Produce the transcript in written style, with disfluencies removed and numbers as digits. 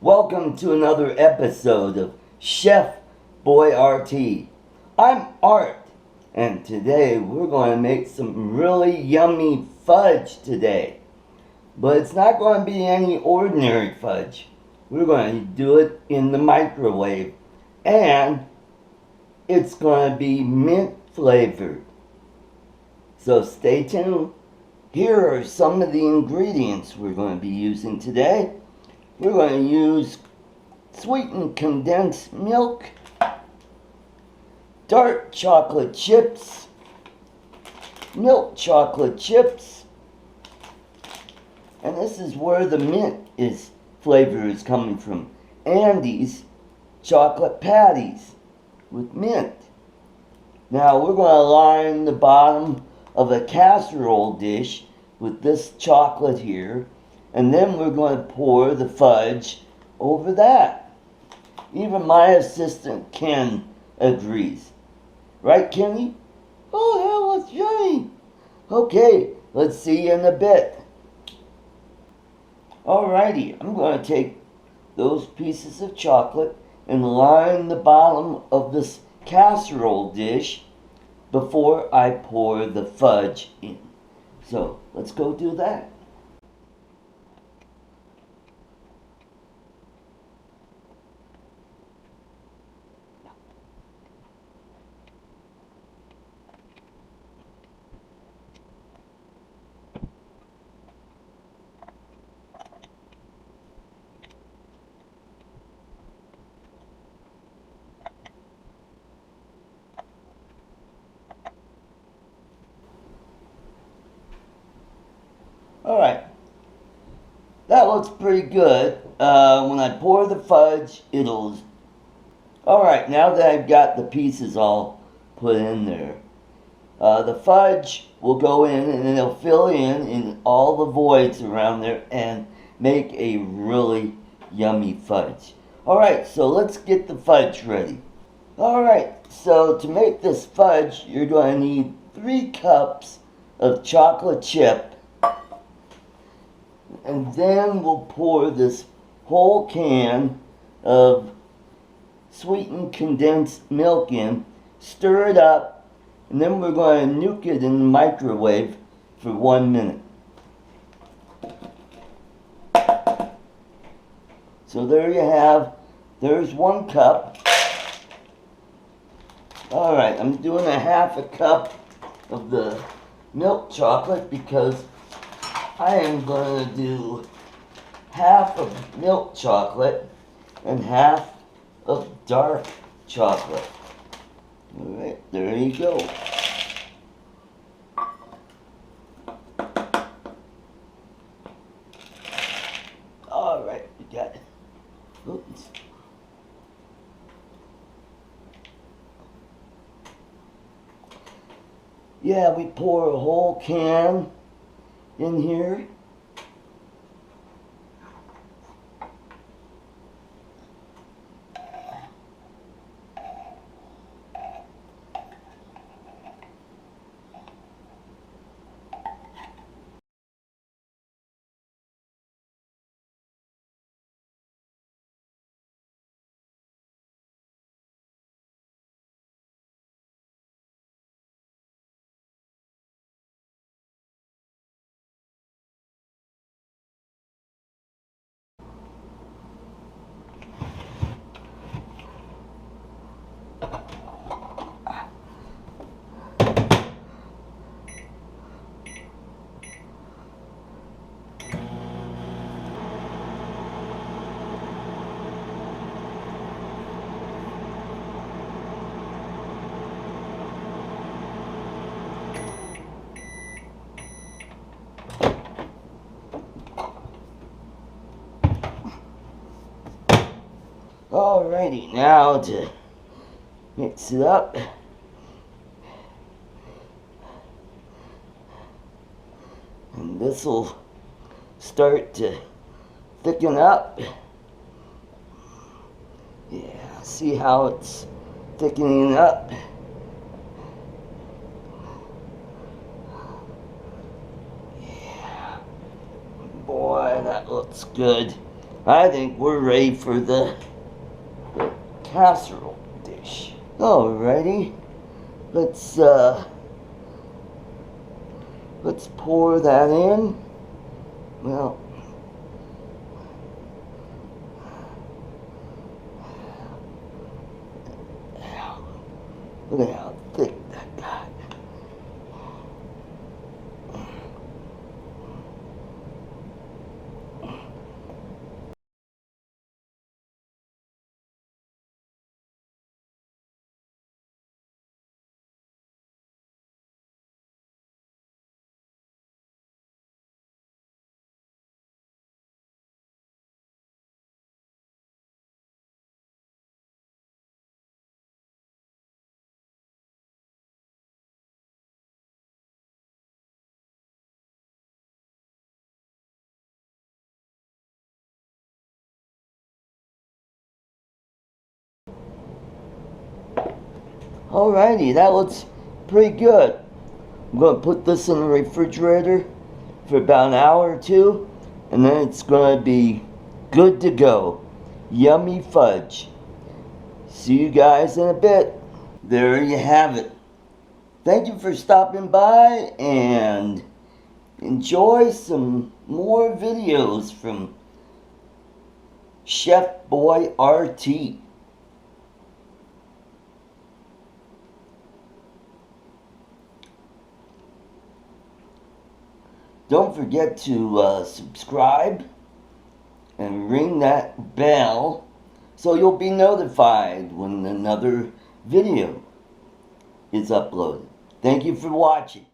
Welcome to another episode of Chef Boy Artie. I'm Art, and today we're going to make some really yummy fudge today. But it's not going to be any ordinary fudge. We're going to do it in the microwave, and it's going to be mint flavored. So stay tuned. Here are some of the ingredients we're going to be using today. We're going to use sweetened condensed milk, dark chocolate chips, milk chocolate chips, and this is where the mint flavor is coming from. Andes chocolate patties with mint. Now we're going to line the bottom of a casserole dish with this chocolate here, and then we're going to pour the fudge over that. Even my assistant Ken agrees. Right, Kenny? Oh, that was yummy. Okay, let's see you in a bit. Alrighty, I'm going to take those pieces of chocolate and line the bottom of this casserole dish before I pour the fudge in. So, let's go do that. Alright, that looks pretty good. When I pour the fudge, it'll... Alright, now that I've got the pieces all put in there, the fudge will go in and it'll fill in all the voids around there and make a really yummy fudge. Alright, so let's get the fudge ready. Alright, so to make this fudge, you're going to need 3 cups of chocolate chip. And then we'll pour this whole can of sweetened condensed milk in, stir it up, and then we're going to nuke it in the microwave for 1 minute. So there you have, there's 1 cup. Alright, I'm doing a half a cup of the milk chocolate because I am going to do half of milk chocolate and half of dark chocolate. Alright, there you go. Alright, we got it. Oops. Yeah, we pour a whole can in here. Alrighty, now to mix it up. And this will start to thicken up. Yeah, see how it's thickening up? Yeah. Boy, that looks good. I think we're ready for the casserole dish. Alrighty, let's pour that in. Well, look at how thick that got. Alrighty, that looks pretty good. I'm going to put this in the refrigerator for about an hour or two, and then it's going to be good to go. Yummy fudge. See you guys in a bit. There you have it. Thank you for stopping by, and enjoy some more videos from Chef Boy Artie. Don't forget to subscribe and ring that bell so you'll be notified when another video is uploaded. Thank you for watching.